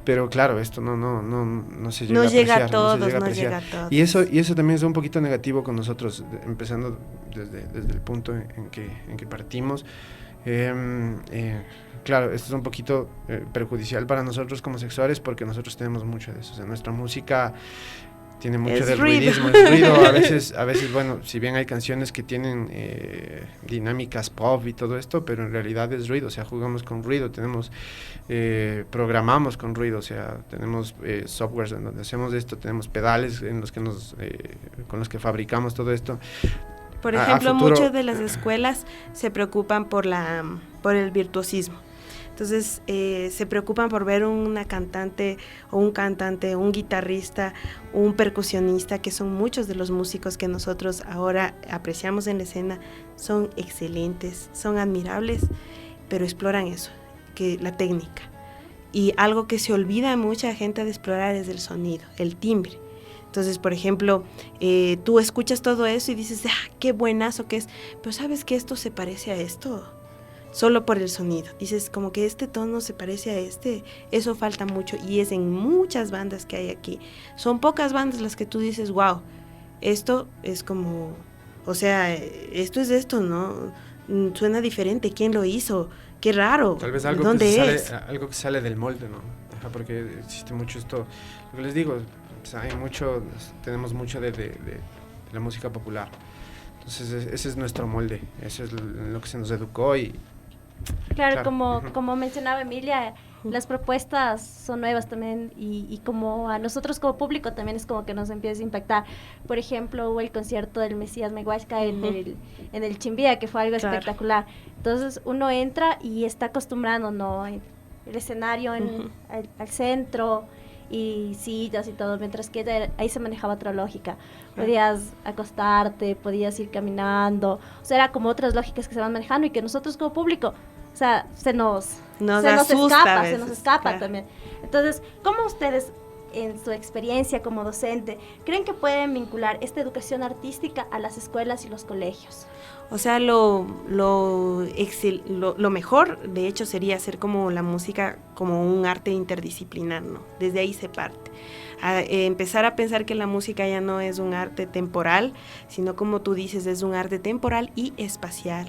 Pero claro, esto no se llega No a llega apreciar, a todos, no se llega a no apreciar. llega a todos. Y eso también es un poquito negativo con nosotros, empezando desde el punto en que partimos. Claro, esto es un poquito perjudicial para nosotros como sexuales porque nosotros tenemos mucho de eso. O sea, nuestra música tiene mucho Es del ruido. ruidismo, es ruido. A veces, bueno, si bien hay canciones que tienen dinámicas pop y todo esto, pero en realidad es ruido. O sea, jugamos con ruido, programamos con ruido. O sea, tenemos softwares en donde hacemos esto, tenemos pedales en los que con los que fabricamos todo esto. Por ejemplo, muchas de las escuelas se preocupan por el virtuosismo. Entonces, se preocupan por ver una cantante o un cantante, un guitarrista, un percusionista, que son muchos de los músicos que nosotros ahora apreciamos en la escena. Son excelentes, son admirables, pero exploran eso, que la técnica. Y algo que se olvida mucha gente de explorar es el sonido, el timbre. Entonces, por ejemplo, tú escuchas todo eso y dices, qué buenazo que es, pero ¿sabes que esto se parece a esto? Solo por el sonido. Dices, como que este tono se parece a este. Eso falta mucho y es en muchas bandas que hay aquí. Son pocas bandas las que tú dices, wow, esto es como, o sea, esto es esto, ¿no? Suena diferente, ¿quién lo hizo? Qué raro. Tal vez algo algo que sale del molde, ¿no? Porque existe mucho esto. Lo que les digo, tenemos mucho de la música popular. Entonces ese es nuestro molde, eso es lo que se nos educó y... Claro. Como mencionaba Emilia, las propuestas son nuevas también y como a nosotros como público también es como que nos empieza a impactar. Por ejemplo, hubo el concierto del Mesías Meguasca en el Chimbía, que fue algo espectacular. Entonces uno entra y está acostumbrando, ¿no? El escenario al centro y sillas y todo, mientras que ahí se manejaba otra lógica. Podías acostarte, podías ir caminando, o sea, era como otras lógicas que se van manejando y que nosotros como público, o sea, se nos escapa también. Entonces, ¿cómo ustedes, en su experiencia como docente, creen que pueden vincular esta educación artística a las escuelas y los colegios? O sea, lo mejor, de hecho, sería hacer como la música como un arte interdisciplinar, ¿no? Desde ahí se parte. Empezar a pensar que la música ya no es un arte temporal, sino como tú dices, es un arte temporal y espacial.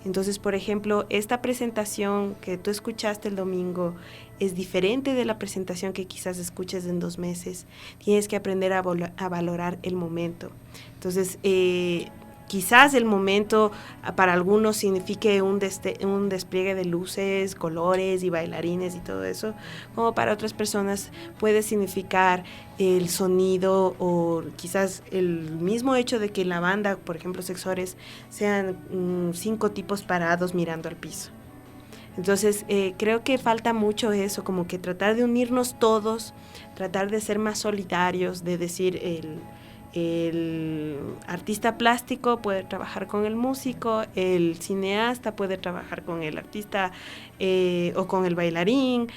Entonces, por ejemplo, esta presentación que tú escuchaste el domingo es diferente de la presentación que quizás escuches en 2 meses. Tienes que aprender a valorar el momento. Entonces, quizás el momento para algunos signifique un despliegue de luces, colores y bailarines y todo eso, como para otras personas puede significar el sonido o quizás el mismo hecho de que la banda, por ejemplo, Sexores, sean 5 tipos parados mirando al piso. Entonces, creo que falta mucho eso, como que tratar de unirnos todos, tratar de ser más solidarios, de decir el artista plástico puede trabajar con el músico, el cineasta puede trabajar con el artista o con el bailarín.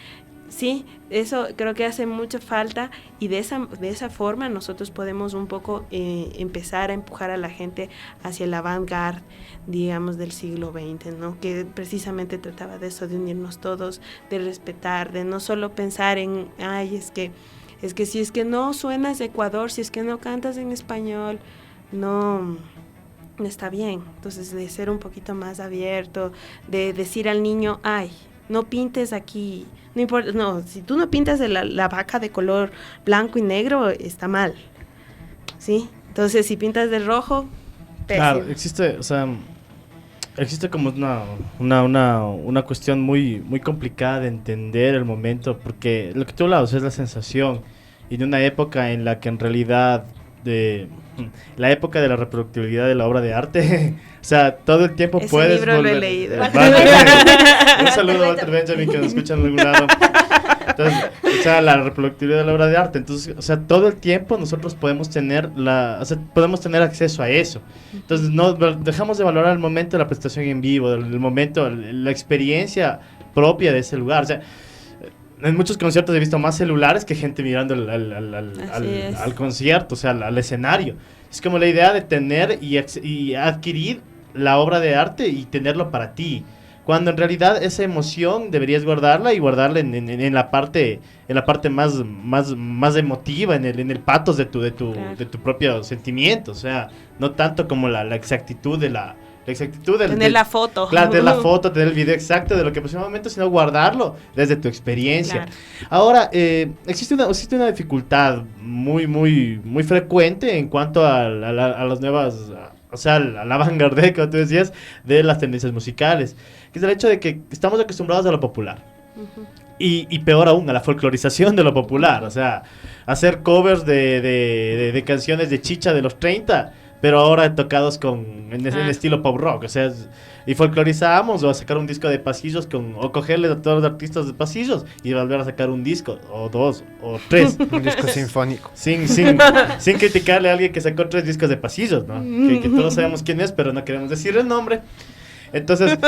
Sí, eso creo que hace mucha falta y de esa forma nosotros podemos un poco empezar a empujar a la gente hacia la avant-garde, digamos, del siglo XX, ¿no? Que precisamente trataba de eso, de unirnos todos, de respetar, de no solo pensar en, es que si es que no suenas de Ecuador, si es que no cantas en español, no está bien. Entonces, de ser un poquito más abierto, de decir al niño, no pintes aquí, no importa, no, si tú no pintas de la vaca de color blanco y negro, está mal, ¿sí? Entonces, si pintas de rojo, pésimo. Claro, existe como una cuestión muy, muy complicada de entender el momento, porque lo que tú hablabas es la sensación, y de una época en la que en realidad, la época de la reproductibilidad de la obra de arte, o sea, todo el tiempo puedes libro volver. Lo he leído. Un saludo a Walter Benjamin que nos escucha en algún lado. Entonces, o sea, la reproductibilidad de la obra de arte. Entonces, o sea, todo el tiempo nosotros podemos tener acceso a eso. Entonces, no dejamos de valorar el momento de la presentación en vivo, el momento, la experiencia propia de ese lugar. O sea, en muchos conciertos he visto más celulares que gente mirando al concierto, o sea, al escenario. Es como la idea de tener y adquirir la obra de arte y tenerlo para ti. cuando en realidad esa emoción deberías guardarla y guardarla en la parte más emotiva, en el pathos de tu propio sentimiento, o sea, no tanto como la exactitud de la tener la foto. Claro, tener la foto, tener el video exacto de lo que pasó en un momento, sino guardarlo desde tu experiencia. Claro. Ahora, existe una dificultad muy frecuente en cuanto a las nuevas, o sea, a la vanguardia, como tú decías, de las tendencias musicales, que es el hecho de que estamos acostumbrados a lo popular. Y peor aún, a la folclorización de lo popular, o sea, hacer covers de canciones de chicha de los 30, pero ahora tocados en estilo pop rock, o sea, y folclorizamos, o a sacar un disco de pasillos, o cogerle a todos los artistas de pasillos y volver a sacar un disco, o 2, o 3. Un disco sinfónico. Sin criticarle a alguien que sacó 3 discos de pasillos, ¿no? Que todos sabemos quién es, pero no queremos decir el nombre. Entonces,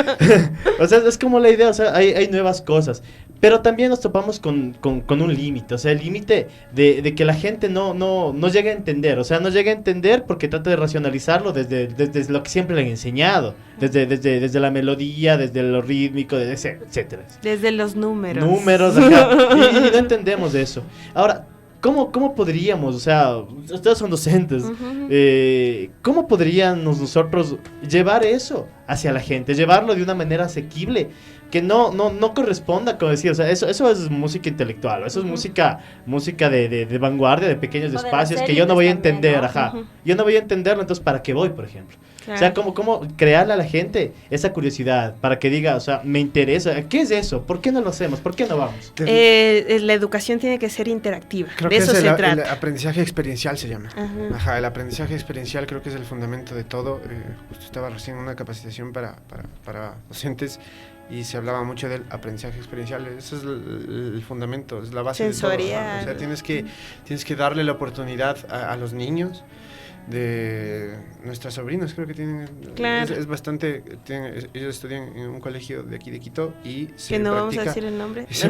o sea, es como la idea, o sea, hay nuevas cosas. Pero también nos topamos con un límite, o sea, el límite de que la gente no llegue a entender, o sea, no llegue a entender porque trata de racionalizarlo desde lo que siempre le han enseñado, desde la melodía, desde lo rítmico, etcétera. Desde los números. Ajá, y no entendemos eso. Ahora, ¿cómo podríamos, o sea, ustedes son docentes, cómo podríamos nosotros llevar eso hacia la gente, llevarlo de una manera asequible, que no corresponda, como decía, o sea, eso es música intelectual, eso es música de vanguardia, de pequeños espacios, que yo no voy a entender, ¿no? Yo no voy a entenderlo, entonces, ¿para qué voy, por ejemplo? Claro. O sea, ¿cómo crearle a la gente esa curiosidad para que diga, o sea, me interesa, ¿qué es eso? ¿Por qué no lo hacemos? ¿Por qué no vamos? La educación tiene que ser interactiva, creo de que eso se trata. El aprendizaje experiencial se llama. Ajá, el aprendizaje experiencial creo que es el fundamento de todo. Justo estaba recién en una capacitación para docentes y se hablaba mucho del aprendizaje experiencial. Ese es el fundamento, es la base sensorial. De todo. O sea, tienes que darle la oportunidad a los niños, de nuestras sobrinas, creo que tienen, claro. es bastante, ellos estudian en un colegio de aquí de Quito y que no vamos a decir el nombre. Se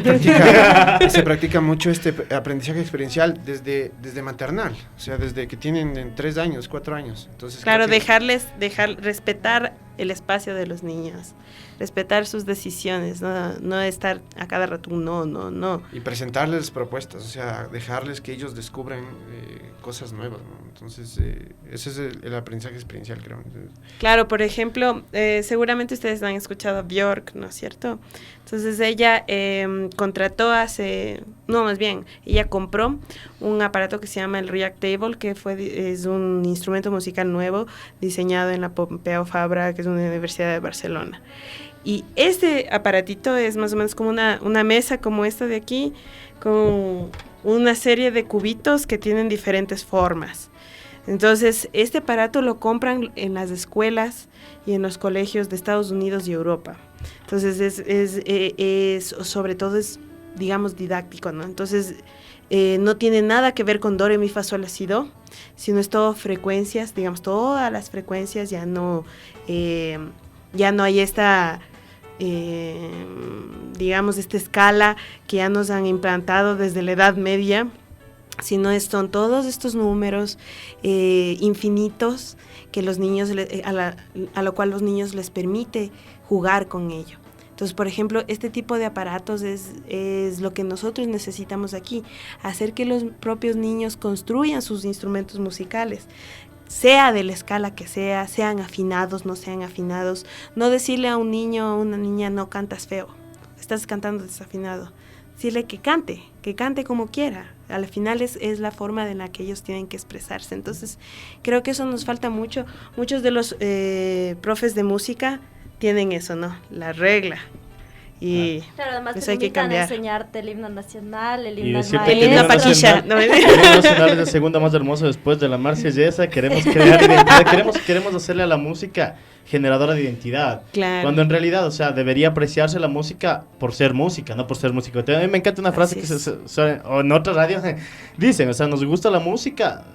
practica mucho este aprendizaje experiencial desde maternal, o sea, desde que tienen 3 años, 4 años. Entonces, claro, respetar el espacio de los niños, respetar sus decisiones, no estar a cada rato no. Y presentarles propuestas, o sea, dejarles que ellos descubran cosas nuevas, ¿no? Entonces, ese es el aprendizaje experiencial, creo. Claro, por ejemplo, seguramente ustedes han escuchado a Björk, ¿no es cierto? Entonces ella ella compró un aparato que se llama el React Table, que es un instrumento musical nuevo diseñado en la Pompeu Fabra, que es una universidad de Barcelona. Y este aparatito es más o menos como una mesa como esta de aquí, con una serie de cubitos que tienen diferentes formas. Entonces, este aparato lo compran en las escuelas y en los colegios de Estados Unidos y Europa. Entonces, sobre todo es, digamos, didáctico, ¿no? Entonces, no tiene nada que ver con do, re, mi, fa, sol, la, si, do, sino es todo frecuencias, digamos, todas las frecuencias, ya no hay esta, digamos, esta escala que ya nos han implantado desde la Edad Media, sino son todos estos números infinitos que los niños a lo cual los niños les permite jugar con ello. Entonces, por ejemplo, este tipo de aparatos es lo que nosotros necesitamos aquí, hacer que los propios niños construyan sus instrumentos musicales, sea de la escala que sea, sean afinados, no sean afinados, no decirle a un niño o una niña, no cantas feo, estás cantando desafinado. Decirle que cante como quiera. Al final es la forma en la que ellos tienen que expresarse. Entonces, creo que eso nos falta mucho. Muchos de los profes de música tienen eso, ¿no? La regla. Y claro, además eso te hay que cambiar. Enseñarte el himno nacional, el himno paquilla. El himno nacional es el segundo más hermoso después de la Marsellesa. Queremos crear identidad, queremos hacerle a la música generadora de identidad. Claro. Cuando en realidad, o sea, debería apreciarse la música por ser música, no por ser músico. A mí me encanta una frase o en otra radio dicen, o sea, nos gusta la música,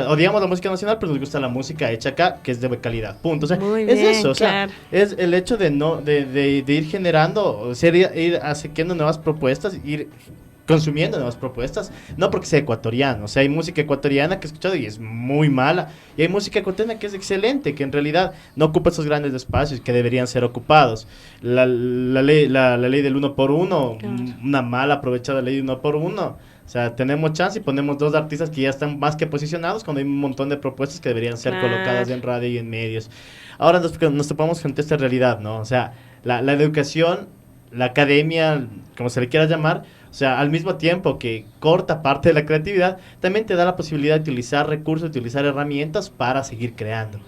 odiamos la música nacional, pero nos gusta la música hecha acá, que es de calidad. Punto. O sea, muy es bien, eso, o sea, claro. Es el hecho de ir generando, ir haciendo nuevas propuestas, ir consumiendo nuevas propuestas, no porque sea ecuatoriano. O sea, hay música ecuatoriana que he escuchado y es muy mala, y hay música ecuatoriana que es excelente, que en realidad no ocupa esos grandes espacios que deberían ser ocupados. La ley del 1x1, una mal aprovechada ley del 1x1. O sea, tenemos chance y ponemos 2 artistas que ya están más que posicionados cuando hay un montón de propuestas que deberían ser colocadas en radio y en medios. Ahora nos topamos frente a esta realidad, ¿no? O sea, la educación, la academia, como se le quiera llamar, o sea, al mismo tiempo que corta parte de la creatividad, también te da la posibilidad de utilizar recursos, utilizar herramientas para seguir creando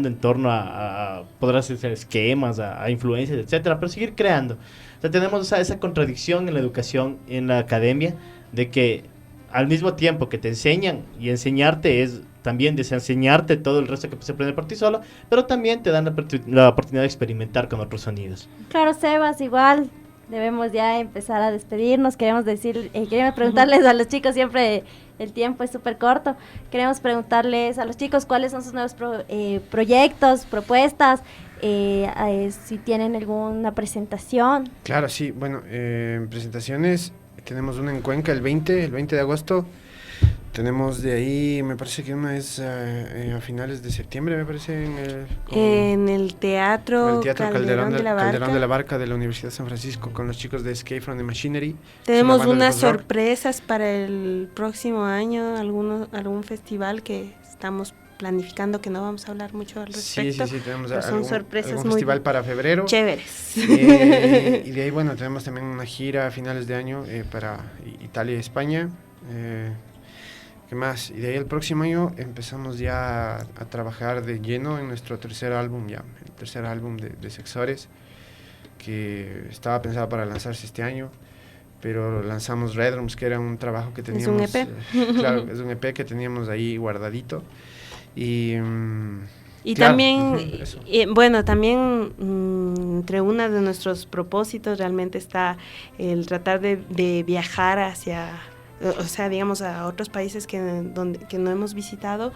en torno a poder hacer esquemas, a influencias, etcétera, pero seguir creando. O sea, tenemos esa contradicción en la educación, en la academia, de que al mismo tiempo que te enseñan, y enseñarte es también desenseñarte todo el resto que se aprende por ti solo, pero también te dan la oportunidad de experimentar con otros sonidos. Claro, Sebas, igual debemos ya empezar a despedirnos. Queremos preguntarles a los chicos, siempre el tiempo es súper corto, queremos preguntarles a los chicos cuáles son sus nuevos proyectos, propuestas, si tienen alguna presentación. Claro, sí, bueno, presentaciones, tenemos una en Cuenca el 20 de agosto, tenemos de ahí, me parece que una es a finales de septiembre, me parece, en el Teatro Calderón de la Barca de la Universidad de San Francisco, con los chicos de Escape from the Machinery. Tenemos unas sorpresas para el próximo año, algún festival que estamos planificando, que no vamos a hablar mucho al respecto. Sí, tenemos son sorpresas algún festival para febrero. Chéveres. Y de ahí, bueno, tenemos también una gira a finales de año para Italia y España. ¿Qué más? Y de ahí el próximo año empezamos ya a trabajar de lleno en nuestro tercer álbum de Sexores, que estaba pensado para lanzarse este año, pero lanzamos Red Rooms, que era un trabajo que teníamos... Es un EP. Claro, es un EP que teníamos ahí guardadito. Y claro, también, también entre uno de nuestros propósitos realmente está el tratar de viajar hacia... O sea, digamos, a otros países que no hemos visitado,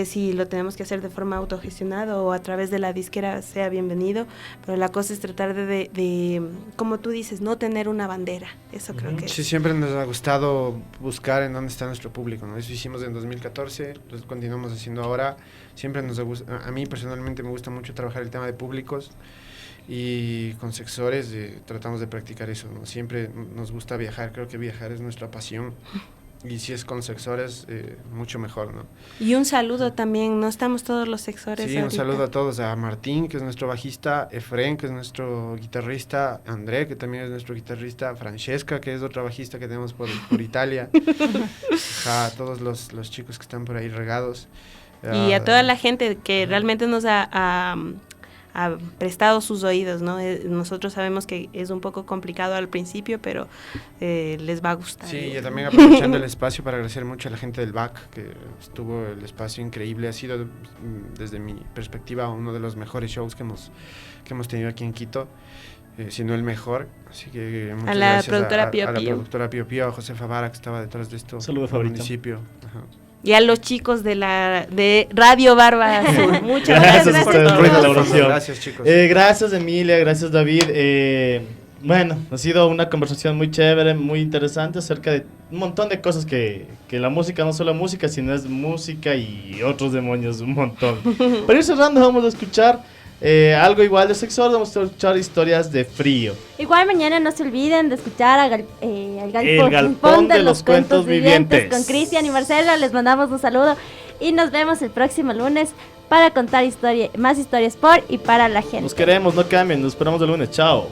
si lo tenemos que hacer de forma autogestionada o a través de la disquera, sea bienvenido, pero la cosa es tratar de como tú dices, no tener una bandera, eso creo que sí, siempre nos ha gustado buscar en dónde está nuestro público, ¿no? Eso hicimos en 2014, lo continuamos haciendo ahora, siempre a mí personalmente me gusta mucho trabajar el tema de públicos, y con Sexores tratamos de practicar eso, ¿no? Siempre nos gusta viajar, creo que viajar es nuestra pasión, y si es con Sexores, mucho mejor, ¿no? Y un saludo también, no estamos todos los Sexores Sí, ahorita. Un saludo a todos, a Martín, que es nuestro bajista, Efren, que es nuestro guitarrista, André, que también es nuestro guitarrista, Francesca, que es otra bajista que tenemos por Italia, a todos los chicos que están por ahí regados. Y a toda la gente que realmente nos ha prestado sus oídos, ¿no? Nosotros sabemos que es un poco complicado al principio, pero les va a gustar. Sí, y también aprovechando el espacio para agradecer mucho a la gente del BAC, que estuvo el espacio increíble, ha sido desde mi perspectiva uno de los mejores shows que hemos tenido aquí en Quito, si no el mejor, así que muchas gracias productora Pío a la Pío. productora Pío Pío, a José Favara, que estaba detrás de esto. Saludos, al municipio. Ajá. Y a los chicos de Radio Barba Azul. Muchas gracias por el ruido de la oración. Gracias, chicos. Gracias, Emilia, gracias, David. Bueno, ha sido una conversación muy chévere, muy interesante acerca de un montón de cosas que la música no solo música, sino es música y otros demonios, un montón. Para ir cerrando, vamos a escuchar algo igual de Sexores, vamos a escuchar Historias de Frío. Igual mañana no se olviden de escuchar El Galpón de los Cuentos Vivientes con Cristian y Marcelo. Les mandamos un saludo y nos vemos el próximo lunes para contar más historias por y para la gente. Nos queremos, no cambien, nos esperamos el lunes, chao.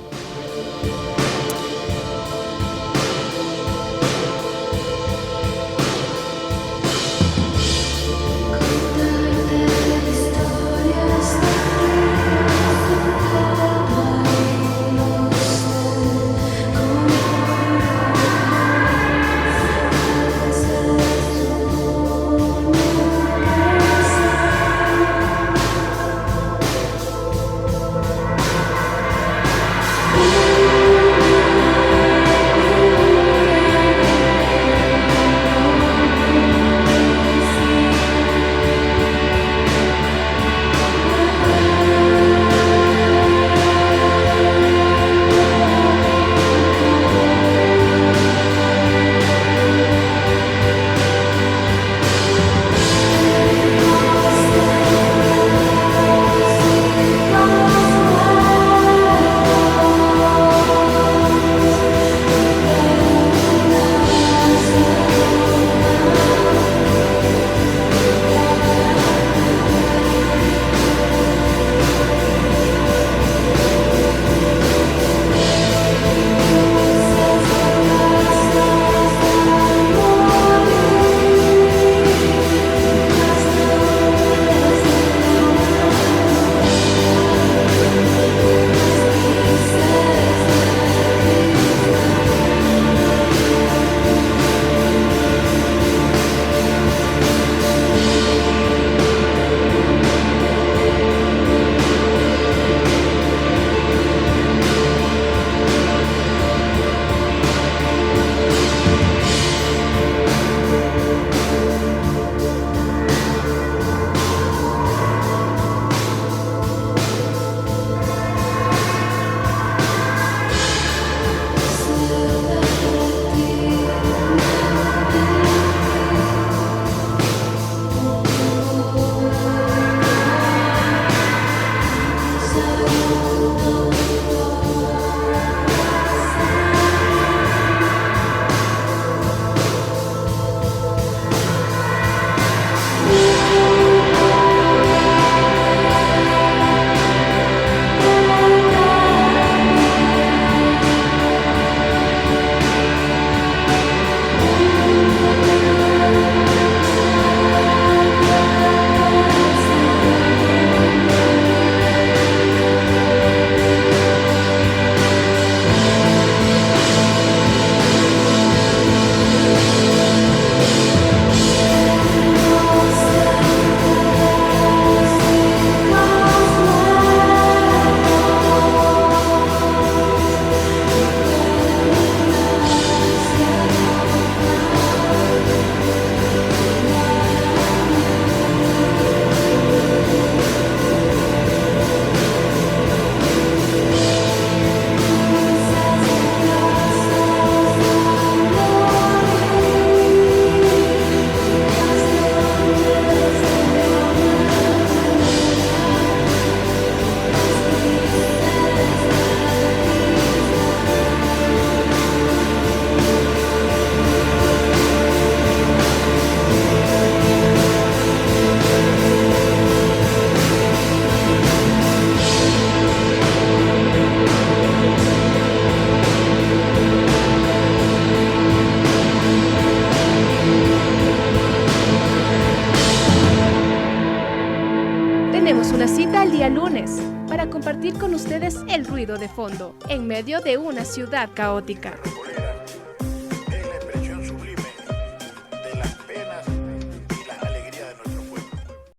Hasta el día lunes, para compartir con ustedes el ruido de fondo, en medio de una ciudad caótica.